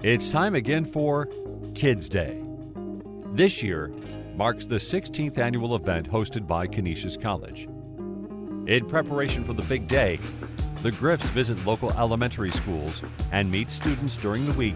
It's time again for Kids Day. This year marks the 16th annual event hosted by Canisius College. In preparation for the big day, the Griffs visit local elementary schools and meet students during the week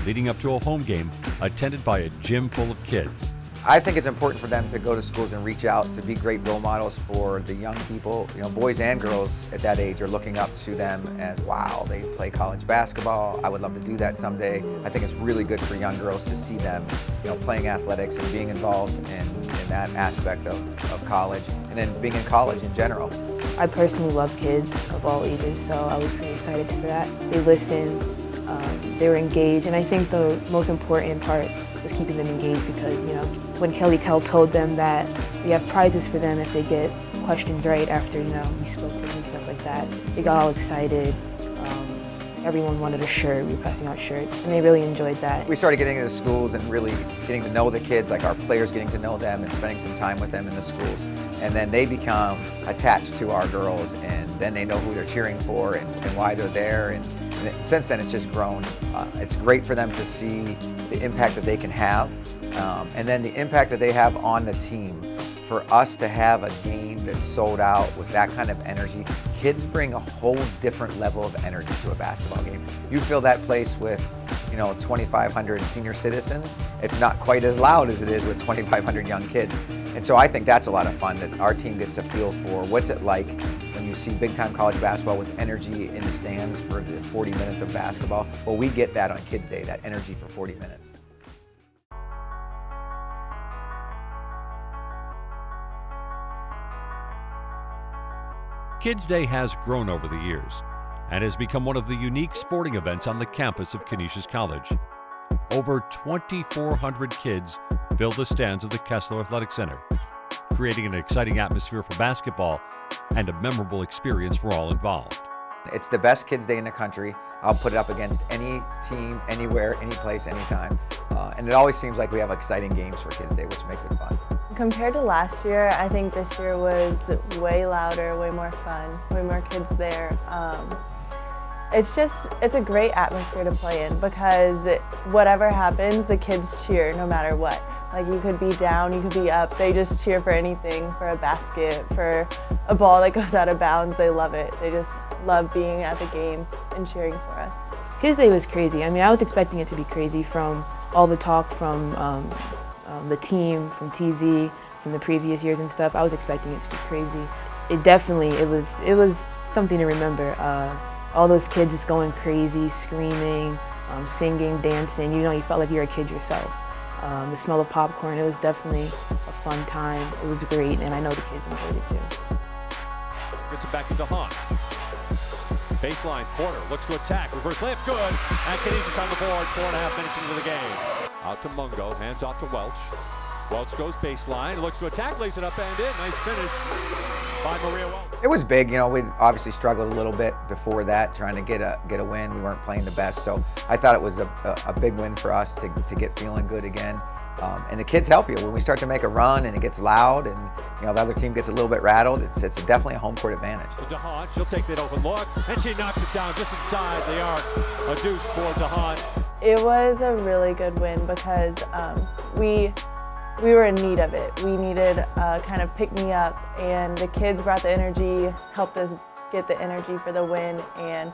leading up to a home game attended by a gym full of kids. I think it's important for them to go to schools and reach out to be great role models for the young people. You know, boys and girls at that age are looking up to them as, wow, they play college basketball. I would love to do that someday. I think it's really good for young girls to see them, you know, playing athletics and being involved in that aspect of college, and then being in college in general. I personally love kids of all ages, so I was pretty excited for that. They listened, they were engaged, and I think the most important part was keeping them engaged because, you know, when Kelly Kell told them that we have prizes for them if they get questions right after, you know, we spoke to them and stuff like that, they got all excited. Everyone wanted a shirt, we were passing out shirts, and they really enjoyed that. We started getting into schools and really getting to know the kids, like our players getting to know them and spending some time with them in the schools. And then they become attached to our girls, and then they know who they're cheering for and why they're there. And since then, it's just grown. It's great for them to see the impact that they can have, and then the impact that they have on the team. For us to have a game that's sold out with that kind of energy, kids bring a whole different level of energy to a basketball game. You fill that place with, you know, 2,500 senior citizens. It's not quite as loud as it is with 2,500 young kids. And so I think that's a lot of fun, that our team gets a feel for what's it like when you see big-time college basketball with energy in the stands for the 40 minutes of basketball. Well, we get that on Kids Day, that energy for 40 minutes. Kids Day has grown over the years and has become one of the unique sporting events on the campus of Canisius College. Over 2,400 kids fill the stands of the Kessler Athletic Center, creating an exciting atmosphere for basketball and a memorable experience for all involved. It's the best Kids Day in the country. I'll put it up against any team, anywhere, any place, anytime. And it always seems like we have exciting games for Kids Day, which makes it fun. Compared to last year, I think this year was way louder, way more fun, way more kids there. It's a great atmosphere to play in because whatever happens, the kids cheer no matter what. Like, you could be down, you could be up, they just cheer for anything, for a basket, for a ball that goes out of bounds. They love it. They just love being at the game and cheering for us. Kids Day was crazy. I mean, I was expecting it to be crazy from all the talk from the team, from TZ, from the previous years and stuff. I was expecting it to be crazy. It was something to remember. All those kids just going crazy, screaming, singing, dancing. You know, you felt like you were a kid yourself. The smell of popcorn, it was definitely a fun time. It was great, and I know the kids enjoyed it too. Gets it back to DeHaan. Baseline, Porter looks to attack, reverse layup, good. And Canisius on the board, 4.5 minutes into the game. Out to Mungo, hands off to Welch. Welch goes baseline, looks to attack, lays it up and in. Nice finish by Maria Welch. It was big, you know, we obviously struggled a little bit before that, trying to get a win. We weren't playing the best, so I thought it was a big win for us to get feeling good again. And the kids help you. When we start to make a run and it gets loud and, you know, the other team gets a little bit rattled, it's definitely a home court advantage. To DeHaan, she'll take that open look, and she knocks it down just inside the arc. A deuce for DeHaan. It was a really good win because we were in need of it. We needed a kind of pick-me-up, and the kids brought the energy, helped us get the energy for the win, and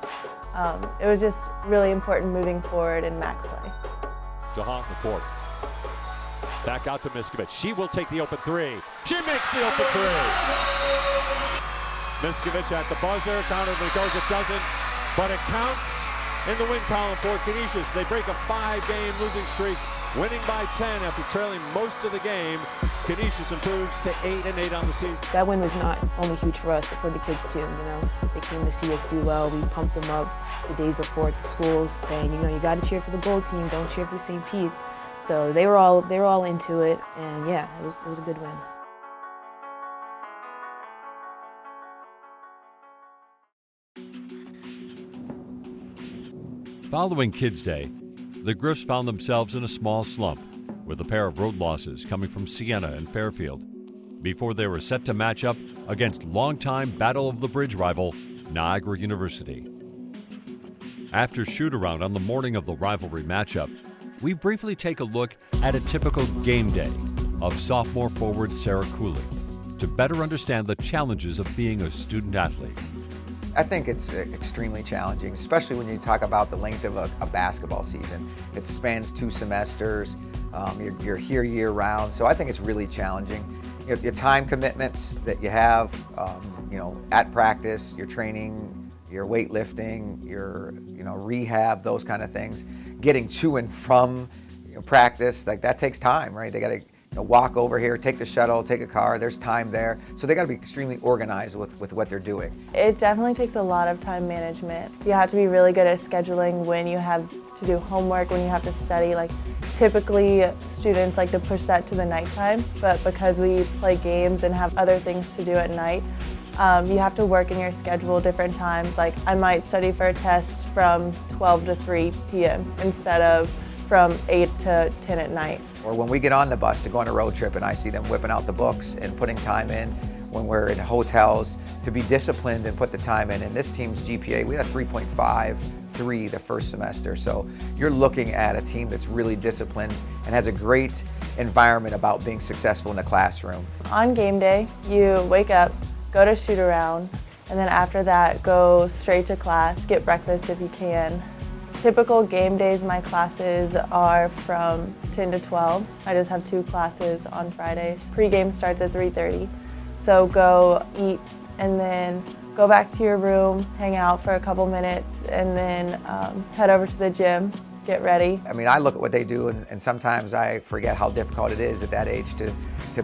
it was just really important moving forward in MAC play. DeHaan the court. Back out to Miskovic. She will take the open three. She makes the open three. Miskovic at the buzzer. Counter if it goes, it doesn't. But it counts in the win column for Canisius. They break a 5-game losing streak, winning by 10 after trailing most of the game. Canisius improves to 8-8 on the season. That win was not only huge for us, but for the kids too. You know, they came to see us do well. We pumped them up the days before at the schools, saying, you know, you got to cheer for the gold team. Don't cheer for St. Pete's. So they were all into it, and yeah, it was a good win. Following Kids Day, the Griffs found themselves in a small slump with a pair of road losses coming from Siena and Fairfield before they were set to match up against longtime Battle of the Bridge rival Niagara University. After shoot-around on the morning of the rivalry matchup, we briefly take a look at a typical game day of sophomore forward Sarah Cooley to better understand the challenges of being a student athlete. I think it's extremely challenging, especially when you talk about the length of a basketball season. It spans 2 semesters. You're here year-round, so I think it's really challenging. Your time commitments that you have, at practice, your training, your weightlifting, your rehab, those kind of things. Getting to and from practice, like that takes time, right? They got to walk over here, take the shuttle, take a car, there's time there. So they got to be extremely organized with what they're doing. It definitely takes a lot of time management. You have to be really good at scheduling when you have to do homework, when you have to study. Like typically students like to push that to the nighttime, but because we play games and have other things to do at night, you have to work in your schedule different times. Like I might study for a test from 12 to 3 p.m. instead of from 8 to 10 at night. Or when we get on the bus to go on a road trip and I see them whipping out the books and putting time in, when we're in hotels, to be disciplined and put the time in. And this team's GPA, we had 3.53 the first semester. So you're looking at a team that's really disciplined and has a great environment about being successful in the classroom. On game day, you wake up, go to shoot around, and then after that, go straight to class, get breakfast if you can. Typical game days, my classes are from 10 to 12. I just have 2 classes on Fridays. Pre-game starts at 3:30. So go eat and then go back to your room, hang out for a couple minutes, and then head over to the gym, get ready. I mean, I look at what they do and sometimes I forget how difficult it is at that age to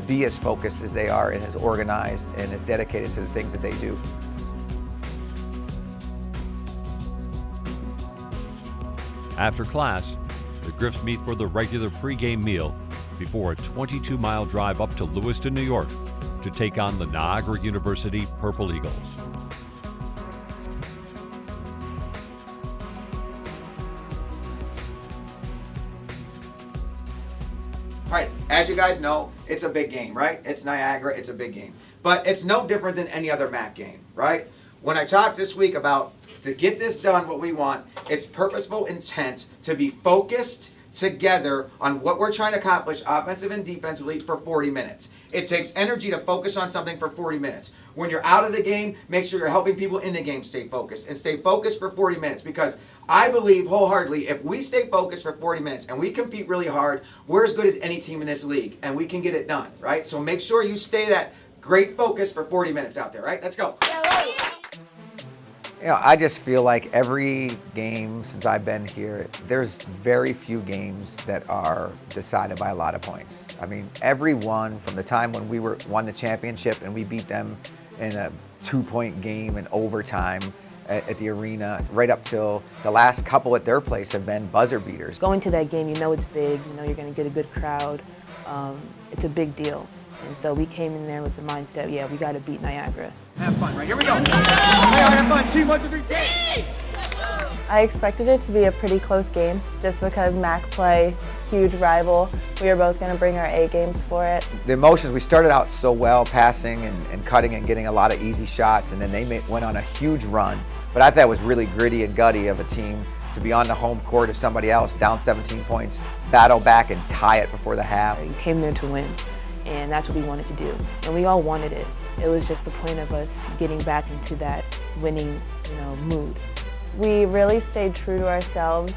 be as focused as they are and as organized and as dedicated to the things that they do. After class, the Griffs meet for the regular pregame meal before a 22-mile drive up to Lewiston, New York to take on the Niagara University Purple Eagles. All right, as you guys know, it's a big game, right? It's Niagara, it's a big game. But it's no different than any other MAC game, right? When I talked this week about to get this done, what we want, it's purposeful intent to be focused together on what we're trying to accomplish offensive and defensively for 40 minutes. It takes energy to focus on something for 40 minutes. When you're out of the game, make sure you're helping people in the game stay focused and stay focused for 40 minutes because I believe wholeheartedly if we stay focused for 40 minutes and we compete really hard, we're as good as any team in this league and we can get it done, right? So make sure you stay that great focus for 40 minutes out there, right? Let's go. I just feel like every game since I've been here, there's very few games that are decided by a lot of points. I mean, every one from the time when we won the championship and we beat them in a 2-point game in overtime at the arena, right up till the last couple at their place have been buzzer beaters. Going to that game, it's big, you're going to get a good crowd. It's a big deal. And so we came in there with the mindset, yeah, we got to beat Niagara. Have fun, right? Here we go. Have fun. Team 1, 2, 3, team! I expected it to be a pretty close game just because MAC play, huge rival. We were both going to bring our A games for it. The emotions, we started out so well, passing and cutting and getting a lot of easy shots, and then they went on a huge run. But I thought it was really gritty and gutty of a team to be on the home court of somebody else, down 17 points, battle back and tie it before the half. We came there to win, and that's what we wanted to do. And we all wanted it. It was just the point of us getting back into that winning, mood. We really stayed true to ourselves,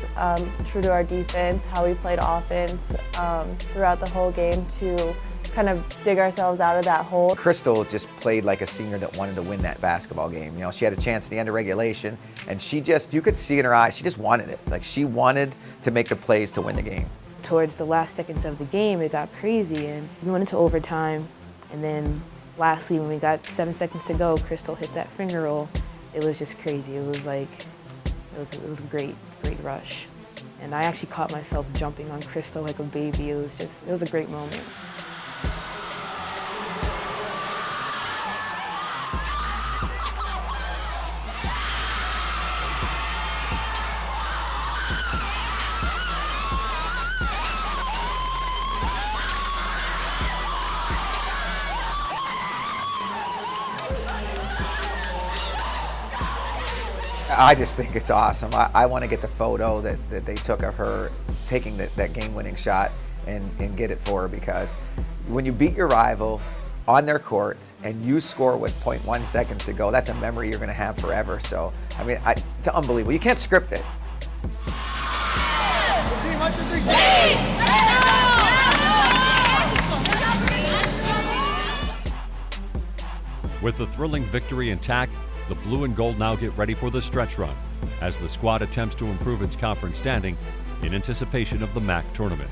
true to our defense, how we played offense throughout the whole game to kind of dig ourselves out of that hole. Crystal just played like a senior that wanted to win that basketball game. She had a chance at the end of regulation, and you could see in her eyes, she just wanted it. Like she wanted to make the plays to win the game. Towards the last seconds of the game, it got crazy, and we went into overtime, and then lastly, when we got 7 seconds to go, Crystal hit that finger roll. It was just crazy. It was a great rush. And I actually caught myself jumping on Crystal like a baby. It was a great moment. I just think it's awesome. I want to get the photo that they took of her taking that game-winning shot and get it for her, because when you beat your rival on their court and you score with 0.1 seconds to go, that's a memory you're going to have forever. So, I mean, it's unbelievable. You can't script it. With the thrilling victory intact, the blue and gold now get ready for the stretch run as the squad attempts to improve its conference standing in anticipation of the MAC tournament.